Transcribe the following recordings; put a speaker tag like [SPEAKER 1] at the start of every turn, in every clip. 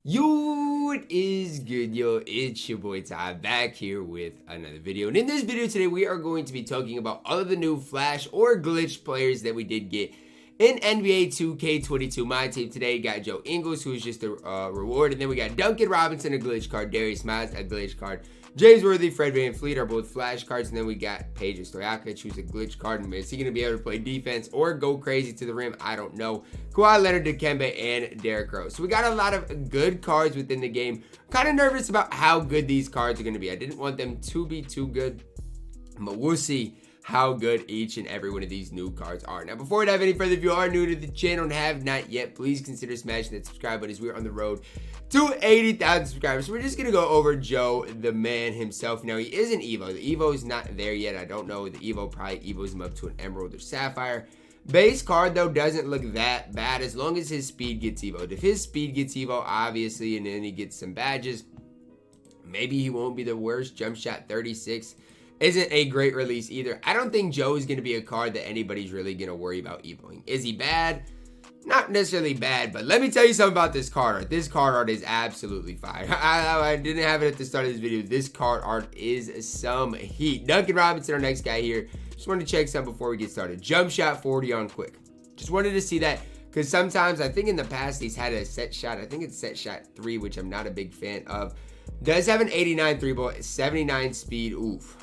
[SPEAKER 1] Yo, what is good, yo? It's your boy Ty back here with another video. And in this video today, we are going to be talking about all of the new flash or glitch players that we did get in NBA 2K22 MyTEAM. Today, got Joe Ingles, who is just a reward. And then we got Duncan Robinson, a glitch card. Darius Miles, a glitch card. James Worthy, Fred Van Vleet are both flash cards. And then we got Peja Stojakovic, who's a glitch card. And is he going to be able to play defense or go crazy to the rim? I don't know. Kawhi Leonard, Dikembe, and Derrick Rose. So we got a lot of good cards within the game. Kind of nervous about how good these cards are going to be. I didn't want them to be too good, but we'll see how good each and every one of these new cards are. Now, before we dive any further, if you are new to the channel and have not yet, please consider smashing that subscribe button as we're on the road to 80,000 subscribers. So we're just going to go over Joe, the man himself. Now, he is an Evo. The Evo is not there yet. I don't know. The Evo probably Evos him up to an Emerald or Sapphire. Base card, though, doesn't look that bad as long as his speed gets Evo'd. If his speed gets Evo, obviously, and then he gets some badges, maybe he won't be the worst. Jump shot 36 isn't a great release either. I don't think Joe is going to be a card that anybody's really going to worry about Evoing. Is he bad? Not necessarily bad, but let me tell you something about this card art. This card art is absolutely fire. I didn't have it at the start of this video. This card art is some heat. Duncan Robinson, our next guy here. Just wanted to check something before we get started. Jump shot 40 on quick. Just wanted to see that because sometimes I think in the past he's had a set shot. I think it's set shot 3, which I'm not a big fan of. Does have an 89 3-ball, 79 speed. Oof.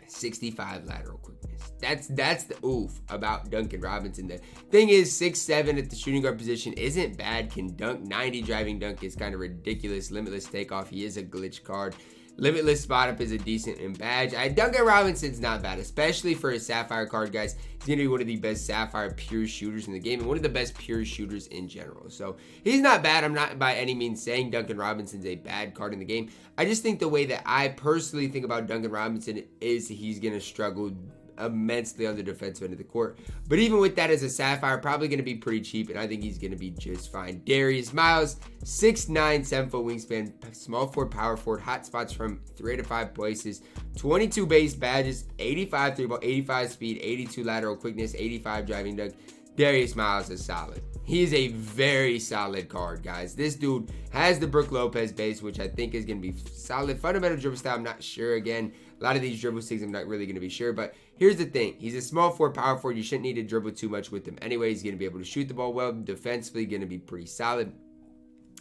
[SPEAKER 1] 65 lateral quickness. That's the oof about Duncan Robinson. The thing is, 6'7" at the shooting guard position isn't bad. Can dunk. 90 driving dunk is kind of ridiculous. Limitless takeoff. He is a glitch card. Limitless spot up is a decent in badge. Duncan Robinson's not bad, especially for a Sapphire card, guys. He's going to be one of the best Sapphire pure shooters in the game and one of the best pure shooters in general. So he's not bad. I'm not by any means saying Duncan Robinson's a bad card in the game. I just think the way that I personally think about Duncan Robinson is he's going to struggle immensely on the defensive end of the court. But even with that as a Sapphire, probably going to be pretty cheap, and I think he's going to be just fine. Darius Miles, 6'9", 7-foot wingspan, small forward, power forward, hot spots from 3 to 5 places, 22 base badges, 85 3-ball, 85 speed, 82 lateral quickness, 85 driving dunk. Darius Miles is solid. He is a very solid card, guys. This dude has the Brook Lopez base, which I think is going to be solid. Fundamental dribble style, I'm not sure. Again, a lot of these dribble sticks, I'm not really going to be sure. But here's the thing. He's a small forward, power forward. You shouldn't need to dribble too much with him anyway. He's going to be able to shoot the ball well. Defensively, going to be pretty solid.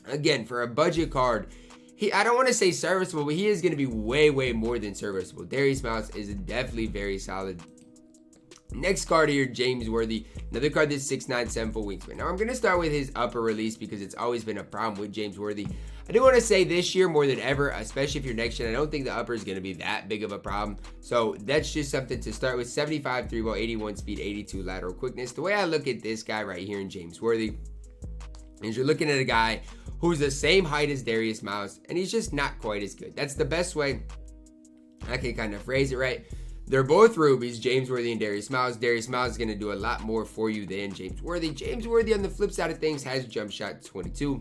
[SPEAKER 1] Again, for a budget card, I don't want to say serviceable, but he is going to be way, way more than serviceable. Darius Miles is definitely very solid. Next card here, James Worthy. Another card that's 6'9", 7-foot wingspan. Now, I'm going to start with his upper release because it's always been a problem with James Worthy. I do want to say this year more than ever, especially if you're next gen, I don't think the upper is going to be that big of a problem. So that's just something to start with. 75 3-ball, 81 speed, 82 lateral quickness. The way I look at this guy right here in James Worthy is you're looking at a guy who's the same height as Darius Miles, and he's just not quite as good. That's the best way I can kind of phrase it, right? They're both rubies, James Worthy and Darius Miles. Darius Miles is going to do a lot more for you than James Worthy. James Worthy, on the flip side of things, has jump shot 22,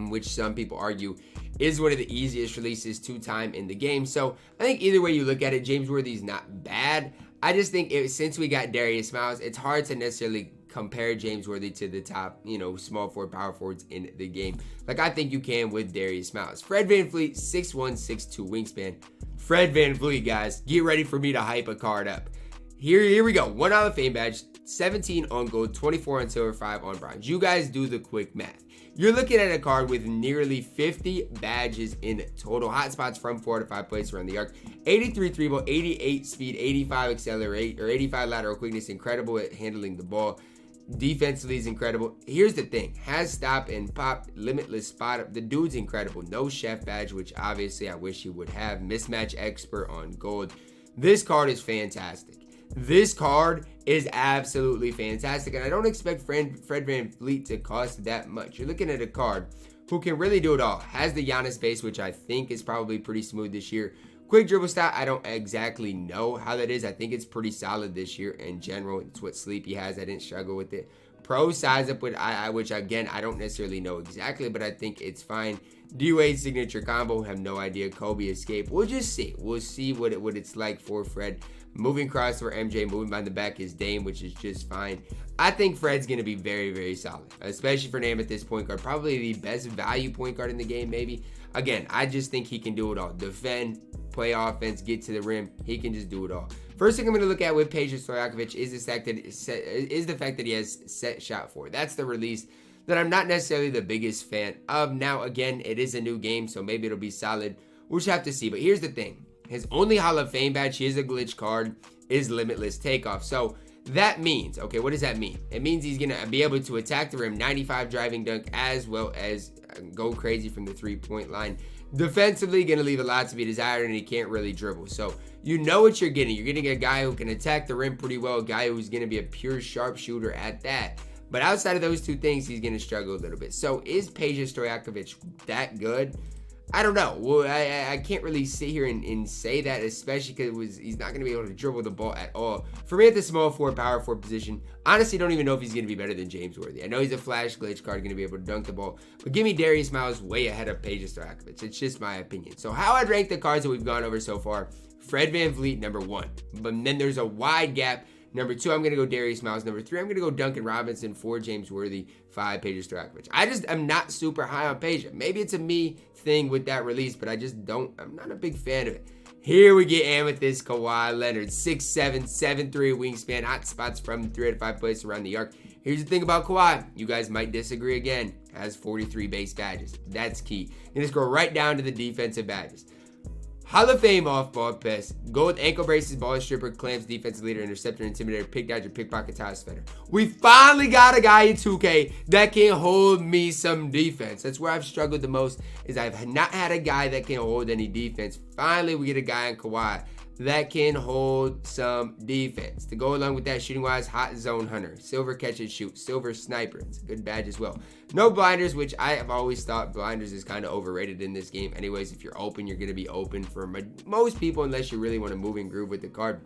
[SPEAKER 1] which some people argue is one of the easiest releases to time in the game. So I think either way you look at it, James Worthy is not bad. I just think since we got Darius Miles, it's hard to necessarily compare James Worthy to the top, small forward, power forwards in the game. Like I think you can with Darius Miles. Fred Van Vleet, 6'1", 6'2" wingspan. Fred Van Vleet, guys, get ready for me to hype a card up. Here we go. 1 Hall of Fame badge, 17 on gold, 24 on silver, 5 on bronze. You guys do the quick math. You're looking at a card with nearly 50 badges in total. Hotspots from 4 to 5 places around the arc. 83 3-ball, 88 speed, 85 accelerate, or 85 lateral quickness. Incredible at handling the ball. Defensively is incredible. Here's the thing. Has stop and pop, limitless spot up. The dude's incredible. No chef badge, which obviously I wish he would have. Mismatch expert on gold. This card is fantastic. This card is absolutely fantastic. And I don't expect Fred Van Vleet to cost that much. You're looking at a card who can really do it all. Has the Giannis base, which I think is probably pretty smooth this year. Quick dribble style, I don't exactly know how that is. I think it's pretty solid this year in general. It's what Sleepy has. I didn't struggle with it. pro size up with which again, I don't necessarily know exactly, but I think it's fine. D-Wade signature combo, have no idea. Kobe escape. We'll just see. We'll see what it's like for Fred. Moving crossover MJ, moving behind the back is Dame, which is just fine. I think Fred's going to be very, very solid, especially for an amethyst point guard. Probably the best value point guard in the game, maybe. Again, I just think he can do it all. Defend, play offense, get to the rim. He can just do it all. First thing I'm going to look at with Peja Stojakovic is the fact that he has set shot for. That's the release that I'm not necessarily the biggest fan of. Now, again, it is a new game, so maybe it'll be solid. We'll just have to see. But here's the thing. His only Hall of Fame badge, he is a glitch card, is limitless takeoff. So that means, okay, what does that mean? It means he's going to be able to attack the rim, 95 driving dunk, as well as go crazy from the three-point line. Defensively, going to leave a lot to be desired, and he can't really dribble. So you know what you're getting. You're getting a guy who can attack the rim pretty well, a guy who's going to be a pure sharpshooter at that. But outside of those two things, he's going to struggle a little bit. So is Peja Stojakovic that good? I don't know. Well, I can't really sit here and say that, especially because he's not going to be able to dribble the ball at all. For me, at the small forward, power forward position, honestly, don't even know if he's going to be better than James Worthy. I know he's a flash glitch card, going to be able to dunk the ball, but give me Darius Miles way ahead of Peja Stojakovic. It's just my opinion. So how I'd rank the cards that we've gone over so far: Fred Van Vleet, number 1. But then there's a wide gap. Number 2, I'm going to go Darius Miles. Number 3, I'm going to go Duncan Robinson. 4, James Worthy. 5, Peja Stojakovic. I'm not super high on Peja. Maybe it's a me thing with that release, but I'm not a big fan of it. Here we get Amethyst Kawhi Leonard. 6'7", 7'3" wingspan. Hot spots from 3 out of 5 places around the arc. Here's the thing about Kawhi. You guys might disagree again. Has 43 base badges. That's key. And just go right down to the defensive badges. Hall of Fame off-ball pass. Go with ankle braces, ball stripper, clamps, defensive leader, interceptor, intimidator, pick dodger, pickpocket, tie defender. We finally got a guy in 2K that can hold me some defense. That's where I've struggled the most, is I've not had a guy that can hold any defense. Finally, we get a guy in Kawhi that can hold some defense. To go along with that, shooting-wise, hot zone hunter, silver catch and shoot, silver sniper. It's a good badge as well. No blinders, which I have always thought blinders is kind of overrated in this game. Anyways, if you're open, you're going to be open for most people, unless you really want to move and groove with the card.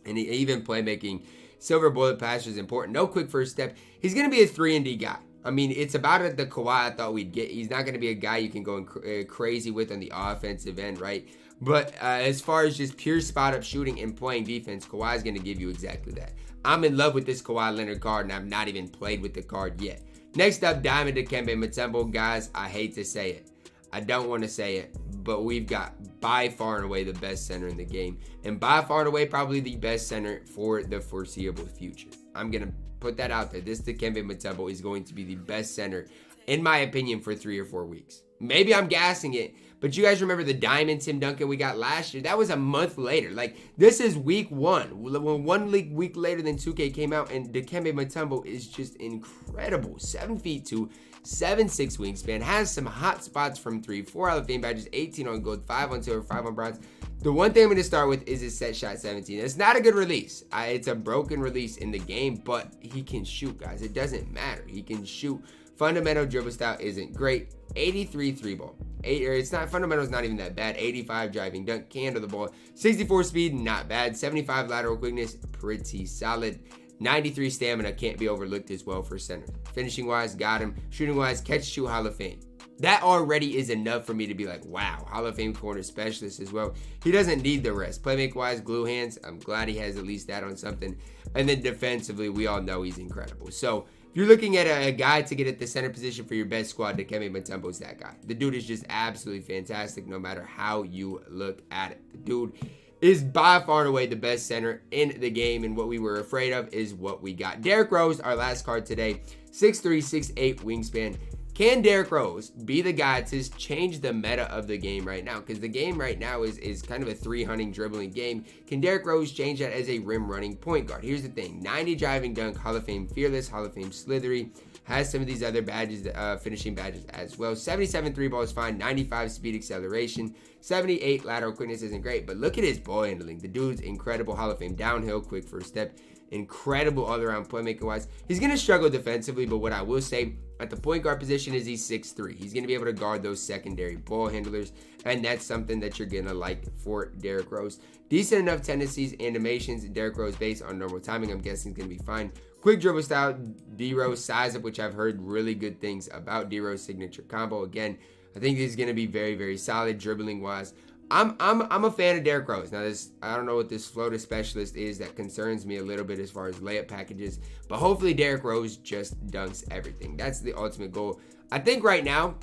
[SPEAKER 1] And even playmaking, silver bullet pass is important. No quick first step. He's going to be a 3-and-D guy. I mean, it's about the Kawhi I thought we'd get. He's not going to be a guy you can go crazy with on the offensive end, right? But as far as just pure spot-up shooting and playing defense, Kawhi's going to give you exactly that. I'm in love with this Kawhi Leonard card, and I've not even played with the card yet. Next up, Diamond Dikembe Mutombo. Guys, I hate to say it. I don't want to say it, but we've got by far and away the best center in the game. And by far and away, probably the best center for the foreseeable future. I'm going to put that out there. This Dikembe Mutombo is going to be the best center, in my opinion, for 3 or 4 weeks. Maybe I'm gassing it, but you guys remember the Diamond Tim Duncan we got last year? That was a month later. Like, this is week 1. One week later than 2K came out, and Dikembe Mutombo is just incredible. 7'2", 7'6" wingspan, has some hot spots from 3, 4 Hall of Fame badges, 18 on gold, 5 on silver, 5 on bronze. The one thing I'm going to start with is his set shot 17. It's not a good release. It's a broken release in the game, but he can shoot, guys. It doesn't matter. He can shoot. Fundamental dribble style isn't great. 83 3 ball. It's not, fundamental's not even that bad. 85 driving dunk, can handle the ball. 64 speed, not bad. 75 lateral quickness, pretty solid. 93 stamina, can't be overlooked as well for center. Finishing wise, got him. Shooting wise, catch shoot Hall of Fame. That already is enough for me to be like, wow, Hall of Fame corner specialist as well. He doesn't need the rest. Playmaker wise, glue hands. I'm glad he has at least that on something. And then defensively, we all know he's incredible. So if you're looking at a guy to get at the center position for your best squad, Dikembe Mutombo is that guy. The dude is just absolutely fantastic no matter how you look at it. The dude is by far and away the best center in the game, and what we were afraid of is what we got. Derrick Rose, our last card today, 6'3", 6'8" wingspan. Can Derrick Rose be the guy to change the meta of the game right now? Because the game right now is kind of a 3-hunting dribbling game. Can Derrick Rose change that as a rim running point guard? Here's the thing. 90 driving dunk, Hall of Fame fearless, Hall of Fame slithery. Has some of these other badges, finishing badges as well. 77 3 ball is fine. 95 speed acceleration. 78 lateral quickness isn't great, but look at his ball handling. The dude's incredible. Hall of Fame downhill, quick first step. Incredible all-around playmaker wise. He's going to struggle defensively, but what I will say at the point guard position is he's 6'3". He's going to be able to guard those secondary ball handlers, and that's something that you're going to like for Derrick Rose. Decent enough tendencies, animations. Derrick Rose based on normal timing, I'm guessing is going to be fine. Quick dribble style, D-Rose size up, which I've heard really good things about D-Rose signature combo. Again, I think this is going to be very, very solid dribbling wise. I'm a fan of Derrick Rose. Now, I don't know what this floater specialist is. That concerns me a little bit as far as layup packages. But hopefully Derrick Rose just dunks everything. That's the ultimate goal. I think right now,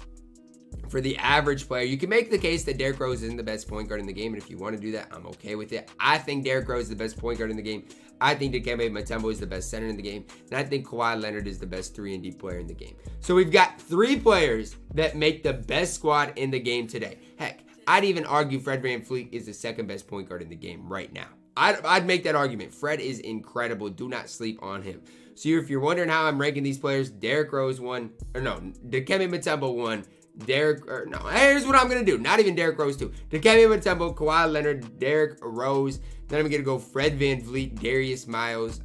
[SPEAKER 1] for the average player, you can make the case that Derrick Rose isn't the best point guard in the game, and if you want to do that, I'm okay with it. I think Derrick Rose is the best point guard in the game. I think Dikembe Mutombo is the best center in the game, and I think Kawhi Leonard is the best 3-and-D player in the game. So we've got 3 players that make the best squad in the game today. Heck, I'd even argue Fred Van Vleet is the second best point guard in the game right now. I'd make that argument. Fred is incredible. Do not sleep on him. So if you're wondering how I'm ranking these players, Derrick Rose 1, or no, Dikembe Mutombo 1, here's what I'm going to do. Not even Derrick Rose 2. Dikembe Mutombo, Kawhi Leonard, Derrick Rose. Then I'm going to go Fred Van Vleet, Darius Miles,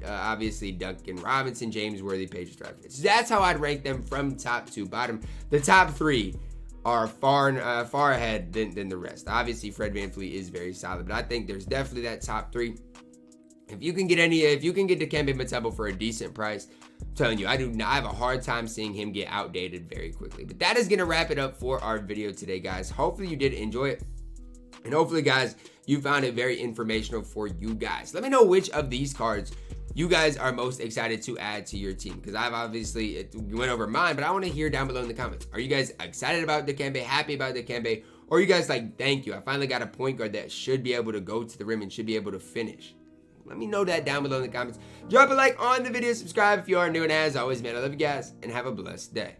[SPEAKER 1] obviously Duncan Robinson, James Worthy, Peja Stojakovic. That's how I'd rank them from top to bottom. The top 3 are far ahead than the rest. Obviously, Fred Van Vleet is very solid, but I think there's definitely that top 3. If you can get Dikembe Mutombo for a decent price, I'm telling you, I have a hard time seeing him get outdated very quickly. But that is going to wrap it up for our video today, guys. Hopefully you did enjoy it. And hopefully, guys, you found it very informational for you guys. Let me know which of these cards you guys are most excited to add to your team, because I've obviously went over mine, but I want to hear down below in the comments. Are you guys excited about Dikembe, happy about Dikembe, or are you guys like, thank you, I finally got a point guard that should be able to go to the rim and should be able to finish? Let me know that down below in the comments. Drop a like on the video, subscribe if you are new, and as always, man, I love you guys, and have a blessed day.